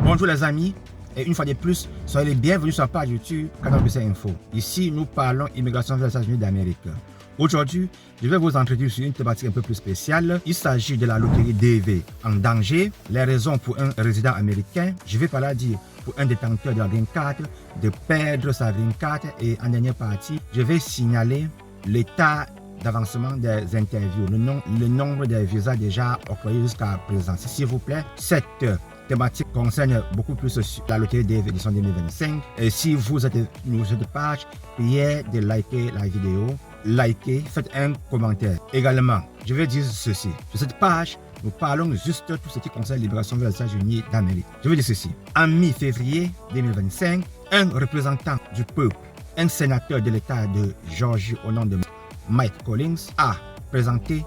Bonjour les amis, et une fois de plus, soyez les bienvenus sur la page YouTube Canal BC Info. Ici, nous parlons immigration vers les États-Unis d'Amérique. Aujourd'hui, je vais vous introduire sur une thématique un peu plus spéciale. Il s'agit de la loterie DV en danger, les raisons pour un résident américain. Je vais par là dire pour un détenteur de la Green Card de perdre sa Green Card, et en dernière partie, je vais signaler l'état d'avancement des interviews, le nombre de visas déjà octroyés jusqu'à présent. S'il vous plaît, cette thématique concerne beaucoup plus la loterie DV édition 2025. Et si vous êtes nouveau sur cette page, priez de liker la vidéo, faites un commentaire. Également, je vais dire ceci. Sur cette page, nous parlons juste de tout ce qui concerne l'immigration vers les États-Unis d'Amérique. Je vais dire ceci. En mi-février 2025, un représentant du peuple, un sénateur de l'État de Georgie au nom de Mike Collins, a présenté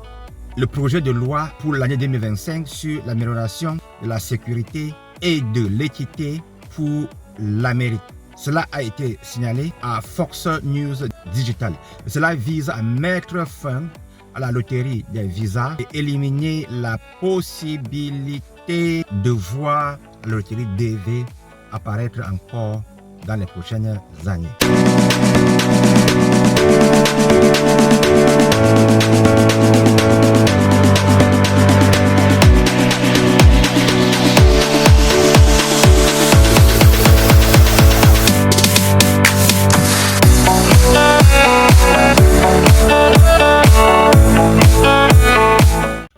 le projet de loi pour l'année 2025 sur l'amélioration de la sécurité et de l'équité pour l'Amérique. Cela a été signalé à Fox News Digital. Cela vise à mettre fin à la loterie des visas et éliminer la possibilité de voir la loterie DV apparaître encore dans les prochaines années.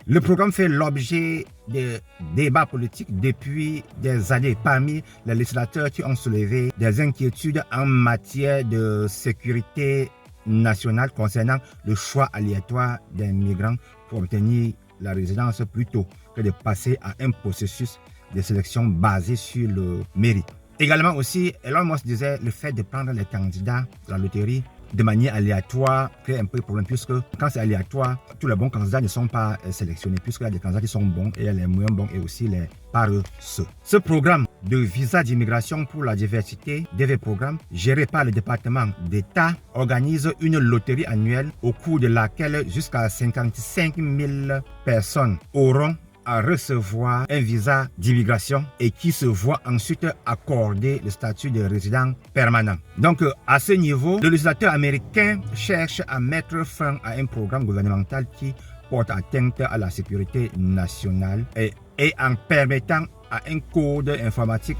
Le programme fait l'objet de débats politiques depuis des années parmi les législateurs qui ont soulevé des inquiétudes en matière de sécurité nationale concernant le choix aléatoire des migrants pour obtenir la résidence plutôt que de passer à un processus de sélection basé sur le mérite. Également aussi, Elon Musk disait le fait de prendre les candidats de la loterie de manière aléatoire crée un peu de problème, puisque quand c'est aléatoire, tous les bons candidats ne sont pas sélectionnés, puisqu'il y a des candidats qui sont bons et il y a les moins bons et aussi les paresseux. Ce programme de visa d'immigration pour la diversité, DV Programme, géré par le département d'État, organise une loterie annuelle au cours de laquelle jusqu'à 55 000 personnes auront à recevoir un visa d'immigration et qui se voit ensuite accorder le statut de résident permanent. Donc à ce niveau, le législateur américain cherche à mettre fin à un programme gouvernemental qui porte atteinte à la sécurité nationale et en permettant à un code informatique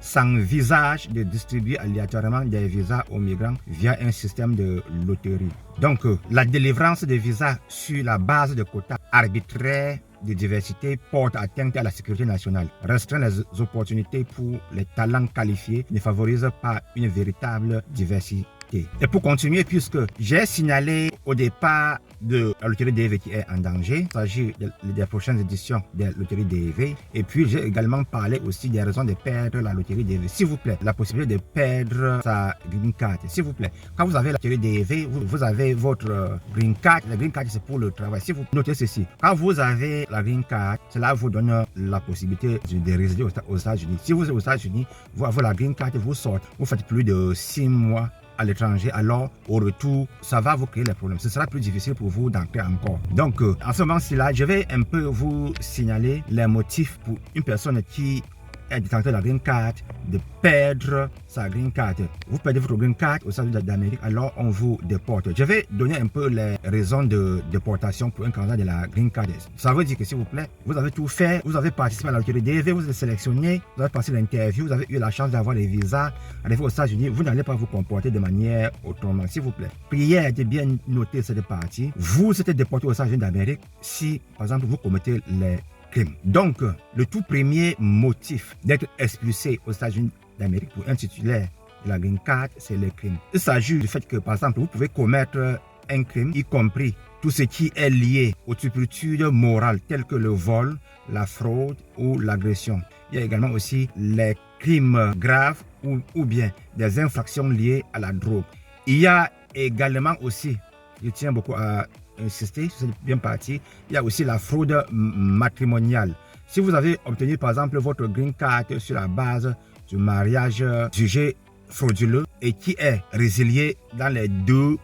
sans visage de distribuer aléatoirement des visas aux migrants via un système de loterie. Donc la délivrance de visas sur la base de quotas arbitraires de diversité porte atteinte à la sécurité nationale, restreint les opportunités pour les talents qualifiés, ne favorise pas une véritable diversité. Et pour continuer, puisque j'ai signalé au départ de la loterie DV qui est en danger, il s'agit des prochaines éditions de la loterie DV, et puis j'ai également parlé aussi des raisons de perdre la loterie DV. S'il vous plaît, la possibilité de perdre sa green card. S'il vous plaît, quand vous avez la loterie DV, vous avez votre green card. La green card, c'est pour le travail. Si vous notez ceci, quand vous avez la green card, cela vous donne la possibilité de résider aux États-Unis. Si vous êtes aux États-Unis, vous avez la green card, vous sortez, vous faites plus de 6 mois à l'étranger, alors au retour, ça va vous créer les problèmes. Ce sera plus difficile pour vous d'entrer encore. Donc, en ce moment-ci-là, je vais un peu vous signaler les motifs pour une personne qui est détenteur de la green card de perdre sa green card. Vous perdez votre green card aux États-Unis d'Amérique, alors on vous déporte. Je vais donner un peu les raisons de déportation pour un candidat de la green card. Ça veut dire que, s'il vous plaît, vous avez tout fait, vous avez participé à la loterie DV, vous êtes sélectionné, vous avez passé l'interview, vous avez eu la chance d'avoir les visas, arrivé aux États-Unis, vous n'allez pas vous comporter de manière autrement. S'il vous plaît, priez de bien noter cette partie. Vous êtes déporté aux États-Unis d'Amérique si, par exemple, vous commettez les crimes. Donc, le tout premier motif d'être expulsé aux États-Unis d'Amérique pour un titulaire de la green card, c'est le crime. Il s'agit du fait que, par exemple, vous pouvez commettre un crime, y compris tout ce qui est lié aux turpitudes morales telles que le vol, la fraude ou l'agression. Il y a également aussi les crimes graves ou bien des infractions liées à la drogue. Il y a également aussi, je tiens beaucoup à insister sur cette bien partie, il y a aussi la fraude matrimoniale. Si vous avez obtenu par exemple votre green card sur la base du mariage jugé frauduleux et qui est résilié dans les 2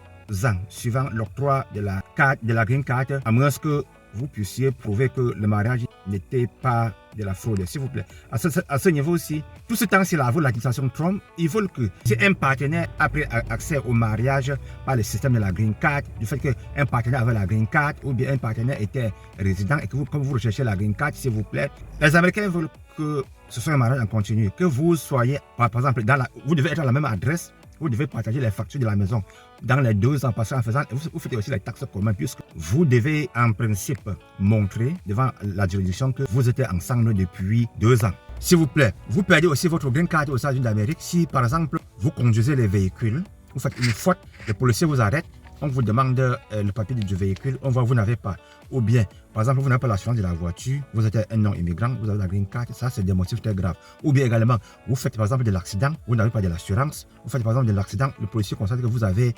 ans suivant l'octroi de la green card, à moins que vous puissiez prouver que le mariage n'était pas de la fraude, s'il vous plaît. À ce niveau aussi, tout ce temps, c'est la voie de l'administration Trump. Ils veulent que si un partenaire a pris accès au mariage par le système de la green card, du fait qu'un partenaire avait la green card ou bien un partenaire était résident et que vous, comme vous recherchez la green card, s'il vous plaît, les Américains veulent que ce soit un mariage en continu, que vous soyez, par exemple, vous devez être à la même adresse. Vous devez partager les factures de la maison dans les 2 ans, parce qu'en faisant, vous faites aussi les taxes communes, puisque vous devez en principe montrer devant la juridiction que vous êtes ensemble depuis 2 ans. S'il vous plaît, vous perdez aussi votre green card aux États-Unis d'Amérique si, par exemple, vous conduisez les véhicules, vous faites une faute, le policier vous arrête, on vous demande le papier du véhicule, on voit que vous n'avez pas. Ou bien, par exemple, vous n'avez pas l'assurance de la voiture, vous êtes un non-immigrant, vous avez la green card, ça c'est des motifs très graves. Ou bien également, vous faites par exemple de l'accident, vous n'avez pas de l'assurance, vous faites par exemple de l'accident, le policier constate que vous avez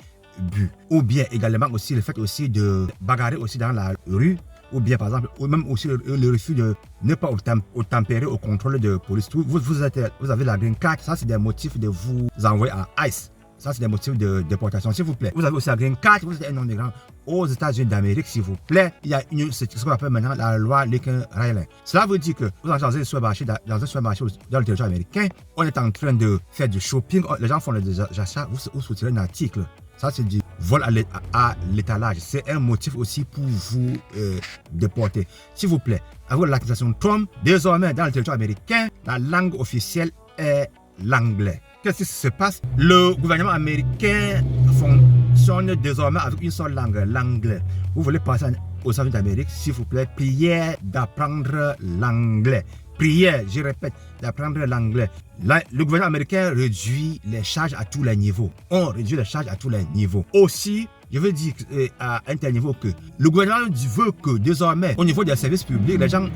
bu. Ou bien également aussi le fait aussi de bagarrer aussi dans la rue, ou bien par exemple, ou même aussi le refus de ne pas obtempérer au contrôle de police. Vous avez la green card, ça c'est des motifs de vous envoyer à ICE. Ça, c'est des motifs de déportation, s'il vous plaît. Vous avez aussi la green card, vous êtes un non-migrant aux États-Unis d'Amérique, s'il vous plaît. Il y a ce qu'on appelle maintenant la loi Lincoln-Riley. Cela veut dire que vous entrez dans un supermarché, dans le territoire américain, on est en train de faire du shopping, les gens font des achats, vous soutirez un article. Ça, c'est du vol à l'étalage. C'est un motif aussi pour vous déporter. S'il vous plaît, avec l'accusation Trump, désormais, dans le territoire américain, la langue officielle est l'anglais. Qu'est-ce qui se passe? Le gouvernement américain fonctionne désormais avec une seule langue, l'anglais. Vous voulez passer aux États-Unis d'Amérique, s'il vous plaît, priez d'apprendre l'anglais. Priez, je répète, d'apprendre l'anglais. Le gouvernement américain réduit les charges à tous les niveaux. On réduit les charges à tous les niveaux. Aussi, je veux dire à un tel niveau que le gouvernement veut que désormais, au niveau des services publics, les gens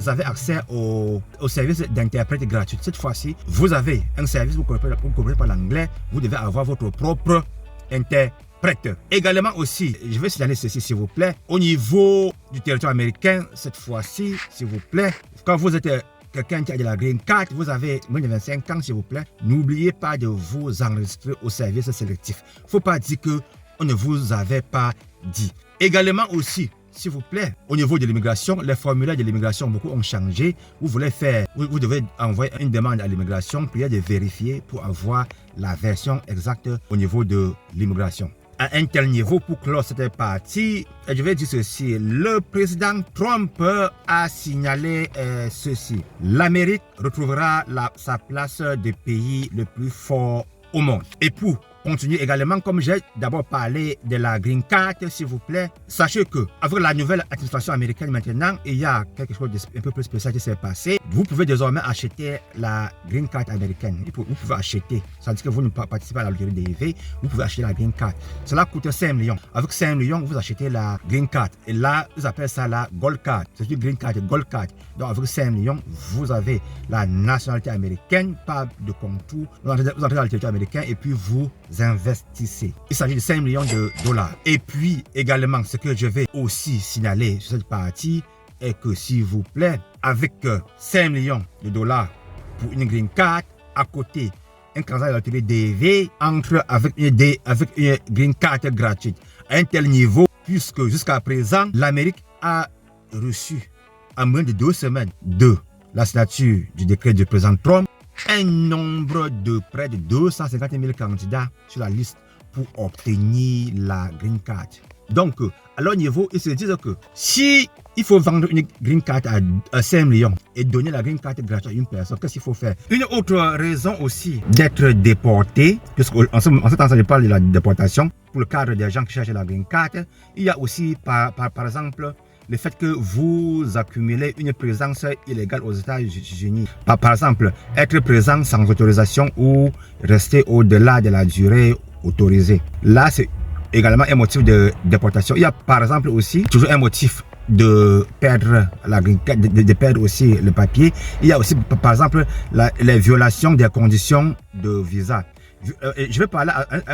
avaient accès aux services d'interprète gratuits. Cette fois-ci, vous avez un service, vous ne comprenez pas l'anglais, vous devez avoir votre propre interprète. Également aussi, je vais signaler ceci s'il vous plaît, au niveau du territoire américain, cette fois-ci, s'il vous plaît, quand vous êtes quelqu'un qui a de la green card, vous avez moins de 25 ans, s'il vous plaît, n'oubliez pas de vous enregistrer au service sélectif. Il ne faut pas dire que on ne vous avait pas dit. Également aussi, s'il vous plaît, au niveau de l'immigration, les formulaires de l'immigration, beaucoup ont changé. Vous devez envoyer une demande à l'immigration, priez de vérifier pour avoir la version exacte au niveau de l'immigration. À un tel niveau, pour clore cette partie, je vais dire ceci. Le président Trump a signalé ceci. L'Amérique retrouvera sa place de pays le plus fort au monde. Et pour continuer également, comme j'ai d'abord parlé de la green card, s'il vous plaît, sachez que avec la nouvelle administration américaine maintenant, il y a quelque chose d'un peu plus spécial qui s'est passé. Vous pouvez désormais acheter la green card américaine. Vous pouvez acheter, ça veut dire que vous ne participez pas à la loterie DV, vous pouvez acheter la green card. Cela coûte 5 millions. Avec 5 millions, vous achetez la green card. Et là, vous appelez ça la gold card. C'est une green card, gold card. Donc avec 5 millions, vous avez la nationalité américaine, pas de contour. Vous entrez dans le territoire américain et puis vous investissez. Il s'agit de 5 millions de dollars. Et puis également, ce que je vais aussi signaler sur cette partie est que s'il vous plaît, avec 5 millions de dollars pour une green card, à côté, un candidat de la loterie DV entre avec une green card gratuite. À un tel niveau, puisque jusqu'à présent, l'Amérique a reçu en moins de 2 semaines de la signature du décret du président Trump, un nombre de près de 250 000 candidats sur la liste pour obtenir la green card. Donc, à leur niveau, ils se disent que si il faut vendre une green card à 5 millions et donner la green card gratuite à une personne, qu'est-ce qu'il faut faire? Une autre raison aussi d'être déporté, puisqu'en ce temps, je parle de la déportation, pour le cadre des gens qui cherchent la green card, il y a aussi, par exemple, le fait que vous accumulez une présence illégale aux États-Unis. Par exemple, être présent sans autorisation ou rester au-delà de la durée autorisée. Là, c'est également un motif de déportation. Il y a par exemple aussi toujours un motif de perdre la green card, de perdre aussi le papier. Il y a aussi par exemple les violations des conditions de visa. Je vais parler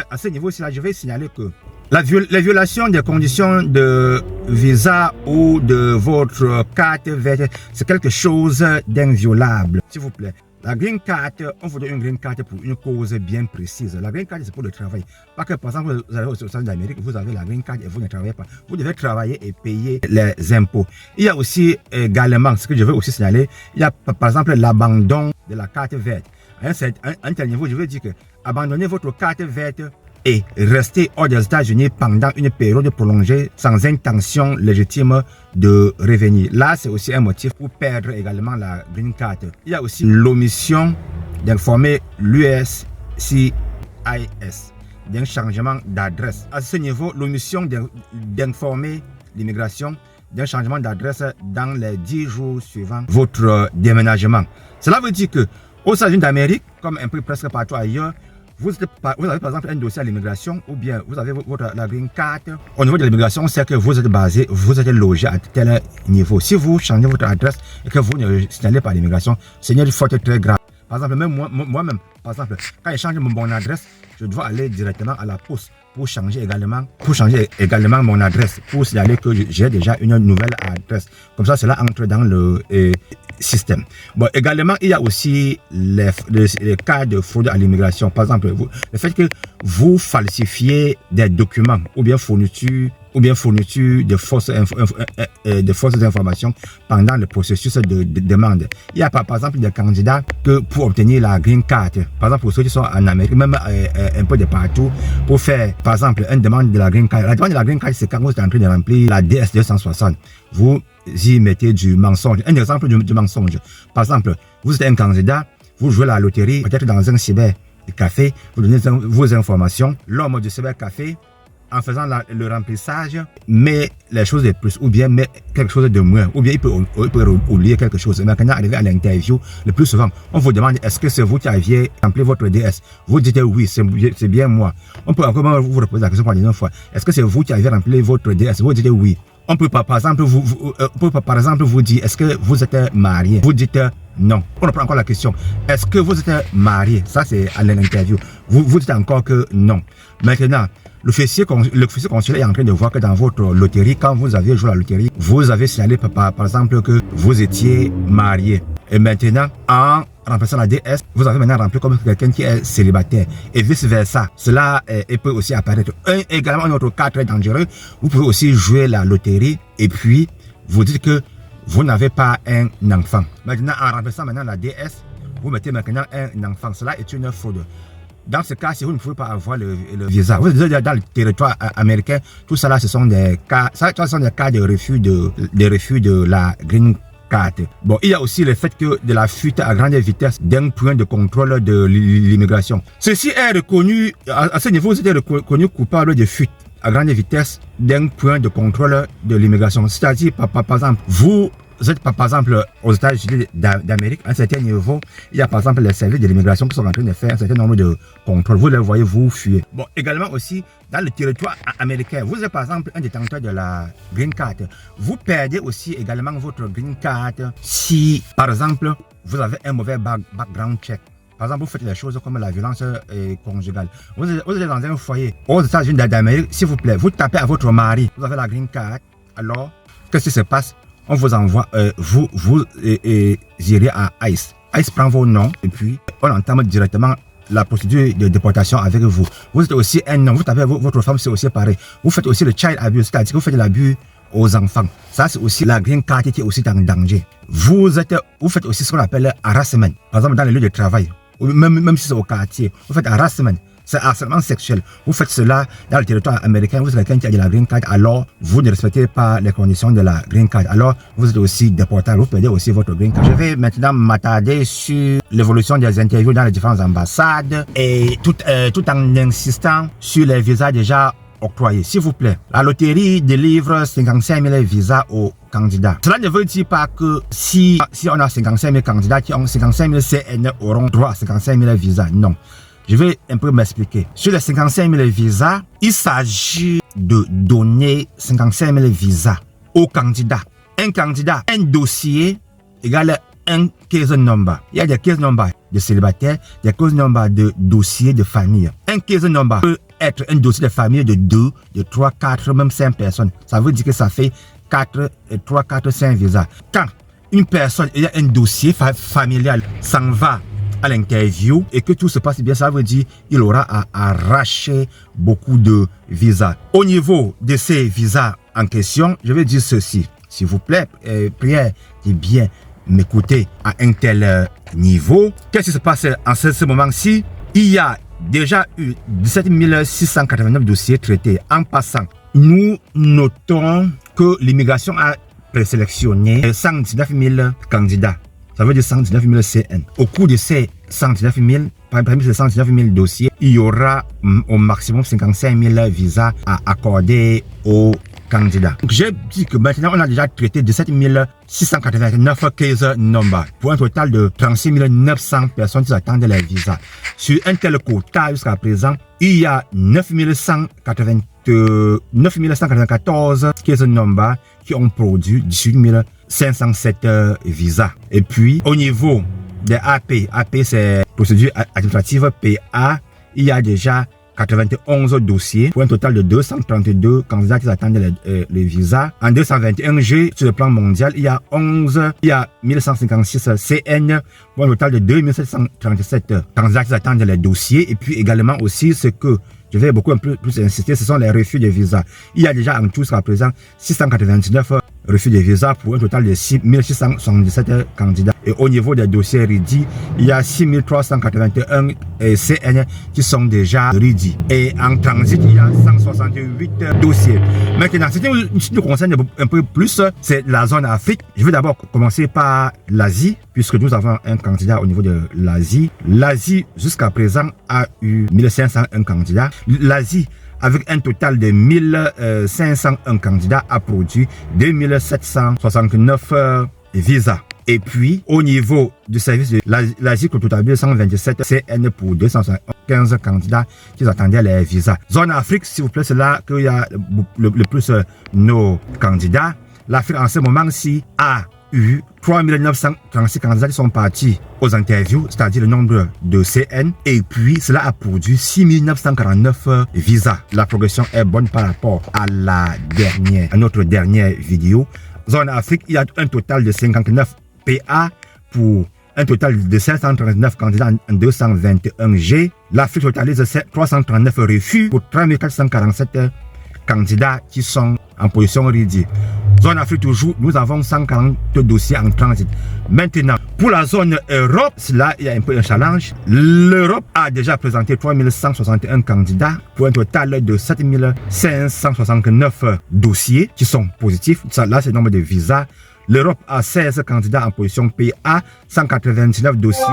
à ce niveau-ci, je vais signaler que les violations des conditions de visa ou de votre carte verte, c'est quelque chose d'inviolable. S'il vous plaît, La green card, on vous donne une green card pour une cause bien précise. La green card, c'est pour le travail. Pas que, par exemple, vous allez aux États-Unis d'Amérique, vous avez la green card et vous ne travaillez pas. Vous devez travailler et payer les impôts. Il y a aussi également, ce que je veux aussi signaler, il y a par exemple l'abandon de la carte verte. À un tel niveau, je veux dire que abandonnez votre carte verte et rester hors des États-Unis pendant une période prolongée sans intention légitime de revenir. Là, c'est aussi un motif pour perdre également la green card. Il y a aussi l'omission d'informer l'USCIS d'un changement d'adresse. À ce niveau, l'omission d'informer l'immigration d'un changement d'adresse dans les 10 jours suivant votre déménagement. Cela veut dire que aux États-Unis d'Amérique, comme un peu presque partout ailleurs, vous avez par exemple un dossier à l'immigration ou bien vous avez la green card. Au niveau de l'immigration, c'est que vous êtes basé, vous êtes logé à tel niveau. Si vous changez votre adresse et que vous ne signalez pas l'Immigration, c'est une faute très grave. Par exemple, même moi-même, par exemple, quand je change mon adresse, je dois aller directement à la poste pour changer également mon adresse, pour signaler que j'ai déjà une nouvelle adresse. Comme ça, cela entre dans le système. Bon, également, il y a aussi les cas de fraude à l'immigration. Par exemple, le fait que vous falsifiez des documents ou bien fourniture de fausses informations pendant le processus de demande. Il y a par exemple des candidats que pour obtenir la green card, par exemple pour ceux qui sont en Amérique, même un peu de partout, pour faire par exemple une demande de la green card. La demande de la green card, c'est quand vous êtes en train de remplir la DS 260. Vous y mettez du mensonge. Un exemple du mensonge. Par exemple, vous êtes un candidat, vous jouez la loterie, peut-être dans un cybercafé, vous donnez vos informations. L'homme du cybercafé, en faisant le remplissage, met les choses de plus ou bien met quelque chose de moins, ou bien il peut oublier quelque chose. Maintenant, arrivé à l'interview, le plus souvent, on vous demande est-ce que c'est vous qui aviez rempli votre DS. Vous dites oui, c'est bien moi. On peut encore vous reposer la question pour la deuxième fois. Est-ce que c'est vous qui avez rempli votre DS. Vous dites oui. On peut par exemple vous dire est-ce que vous êtes marié. Vous dites non. On reprend encore la question. Est-ce que vous êtes marié? Ça, c'est à l'interview. Vous dites encore que non. Maintenant, l'officier consulaire est en train de voir que dans votre loterie, quand vous avez joué à la loterie, vous avez signalé par exemple que vous étiez marié. Et maintenant, en remplaçant la DS, vous avez maintenant rempli comme quelqu'un qui est célibataire. Et vice versa. Cela peut aussi apparaître. Également, un autre cas très dangereux, vous pouvez aussi jouer la loterie et puis vous dites que vous n'avez pas un enfant. Maintenant, en remplaçant maintenant la DS, vous mettez maintenant un enfant. Cela est une fraude. Dans ce cas, si vous ne pouvez pas avoir le visa, vous êtes dans le territoire américain, tout ça là, ce sont des cas, de refus de la green card. Bon, il y a aussi le fait que de la fuite à grande vitesse d'un point de contrôle de l'immigration. Ceci est reconnu, à ce niveau, vous êtes reconnu coupable de fuite à grande vitesse d'un point de contrôle de l'immigration. C'est-à-dire, par exemple, vous êtes par exemple aux États-Unis d'Amérique, à un certain niveau, il y a par exemple les services de l'immigration qui sont en train de faire un certain nombre de contrôles. Vous les voyez, vous fuyez. Bon, également aussi, dans le territoire américain, vous êtes par exemple un détenteur de la green card. Vous perdez aussi également votre green card si, par exemple, vous avez un mauvais background check. Par exemple, vous faites des choses comme la violence conjugale. Vous êtes dans un foyer aux États-Unis d'Amérique, s'il vous plaît, vous tapez à votre mari, vous avez la green card. Alors, qu'est-ce qui se passe? On vous envoie, vous irez à ICE. ICE prend vos noms et puis on entame directement la procédure de déportation avec vous. Vous êtes aussi un homme, vous tapez votre femme, c'est aussi pareil. Vous faites aussi le child abuse, c'est-à-dire que vous faites de l'abus aux enfants. Ça, c'est aussi la green card qui est aussi en danger. Vous faites aussi ce qu'on appelle harassment. Par exemple, dans les lieux de travail, même si c'est au quartier, vous faites harassment. C'est harcèlement sexuel. Vous faites cela dans le territoire américain, vous êtes quelqu'un qui a de la green card, alors vous ne respectez pas les conditions de la green card. Alors vous êtes aussi déportable, vous perdez aussi votre green card. Je vais maintenant m'attarder sur l'évolution des interviews dans les différentes ambassades et tout en insistant sur les visas déjà octroyés. S'il vous plaît, la loterie délivre 55 000 visas aux candidats. Cela ne veut dire pas que si on a 55 000 candidats qui ont 55 000 CN auront droit à 55 000 visas. Non. Je vais un peu m'expliquer. Sur les 55 000 visas, il s'agit de donner 55 000 visas aux candidats. Un candidat, un dossier égale un case number. Il y a des case numbers de célibataires, des case numbers de dossiers de famille. Un case number peut être un dossier de famille de 2, de 3, 4, même 5 personnes. Ça veut dire que ça fait 3, 4, 5 visas. Quand une personne ayant un dossier familial s'en va à l'interview et que tout se passe bien, ça veut dire qu'il aura à arracher beaucoup de visas. Au niveau de ces visas en question, je vais dire ceci. S'il vous plaît, prière de bien m'écouter à un tel niveau. Qu'est-ce qui se passe en ce moment-ci? Il y a déjà eu 17 689 dossiers traités. En passant, nous notons que l'immigration a présélectionné 119 000 candidats. Ça veut dire 119 000 CN. Au cours de ces 119 000, parmi ces 119 000 dossiers, il y aura au maximum 55 000 visas à accorder aux candidats. J'ai dit que maintenant, on a déjà traité 17 689 case numbers pour un total de 36 900 personnes qui attendent les visas. Sur un tel quota jusqu'à présent, il y a 9 194 case numbers qui ont produit 18 507 visas. Et puis, au niveau des AP c'est procédure administrative PA, il y a déjà 91 dossiers pour un total de 232 candidats qui attendent les visas. En 221G, sur le plan mondial, il y a 1156 CN pour un total de 2737 candidats qui attendent les dossiers. Et puis également aussi ce que je vais beaucoup plus insister, ce sont les refus de visas. Il y a déjà en tout jusqu'à présent 699 refus de visa pour un total de 6677 candidats. Et au niveau des dossiers ready, il y a 6381 CN qui sont déjà ready. Et en transit, il y a 168 dossiers. Maintenant, ce qui nous concerne un peu plus, c'est la zone Afrique. Je vais d'abord commencer par l'Asie, puisque nous avons un candidat au niveau de l'Asie. L'Asie, jusqu'à présent, a eu 1501 candidats. L'Asie, avec un total de 1501 candidats, a produit 2769 visas. Et puis, au niveau du service de l'Asie, au total de 127 CN pour 215 candidats qui attendaient les visas. Zone Afrique, s'il vous plaît, c'est là qu'il y a le plus nos candidats. L'Afrique, en ce moment-ci, a eu 3 936 candidats qui sont partis aux interviews, c'est-à-dire le nombre de CN, et puis cela a produit 6 949 visas. La progression est bonne par rapport à notre dernière vidéo. Zone Afrique, il y a un total de 59 PA pour un total de 539 candidats en 221G. L'Afrique totalise 339 refus pour 3447 candidats qui sont en position ready. Zone Afrique toujours, nous avons 140 dossiers en transit. Maintenant, pour la zone Europe, là, il y a un peu un challenge. L'Europe a déjà présenté 3161 candidats pour un total de 7569 dossiers qui sont positifs. Ça, là, c'est le nombre de visas. L'Europe a 16 candidats en position PA, 199 dossiers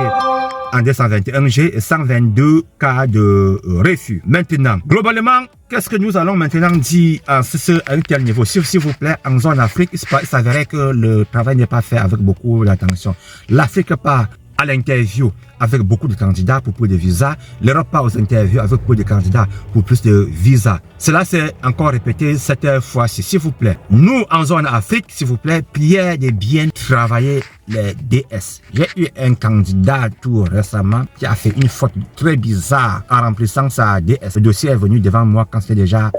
en 221G et 122 cas de refus. Maintenant, globalement, qu'est-ce que nous allons maintenant dire à un tel niveau? S'il vous plaît, en zone Afrique, il s'avérait que le travail n'est pas fait avec beaucoup d'attention. L'Afrique part à l'interview avec beaucoup de candidats pour plus de visas. L'Europe part aux interviews avec peu de candidats pour plus de visas. Cela s'est encore répété cette fois-ci. S'il vous plaît, nous en zone Afrique, s'il vous plaît, priez de bien travailler les DS. J'ai eu un candidat tout récemment qui a fait une faute très bizarre en remplissant sa DS. Le dossier est venu devant moi quand c'était déjà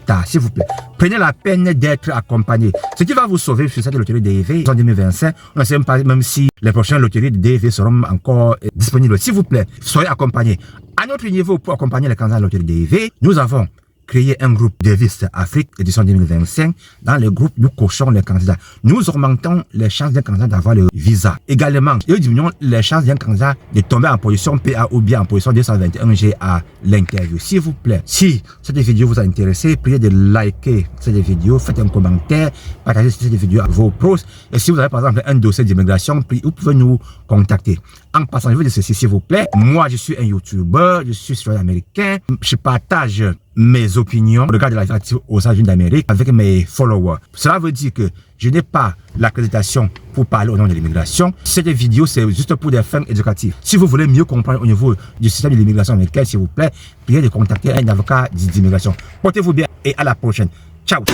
tard. S'il vous plaît, prenez la peine d'être accompagné. Ce qui va vous sauver sur cette loterie DEV en 2025, on ne sait même pas même si les prochaines loteries de DEV seront encore disponibles. S'il vous plaît, soyez accompagnés. À notre niveau, pour accompagner les candidats à la loterie DEV, nous avons créé un groupe Davis Afrique édition 2025. Dans le groupe, nous cochons les candidats. Nous augmentons les chances d'un candidat d'avoir le visa. Également, nous diminuons les chances d'un candidat de tomber en position PA ou bien en position 221G à l'interview. S'il vous plaît, si cette vidéo vous a intéressé, priez de liker cette vidéo, faites un commentaire, partagez cette vidéo à vos pros. Et si vous avez par exemple un dossier d'immigration, vous pouvez nous contacter. En passant, je veux dire ceci, s'il vous plaît. Moi, je suis un YouTuber, je suis citoyen américain. Je partage mes opinions au regard de la vie aux États-Unis d'Amérique avec mes followers. Cela veut dire que je n'ai pas l'accréditation pour parler au nom de l'immigration. Cette vidéo, c'est juste pour des fins éducatives. Si vous voulez mieux comprendre au niveau du système de l'immigration américaine, s'il vous plaît, priez de contacter un avocat d'immigration. Portez-vous bien et à la prochaine. Ciao.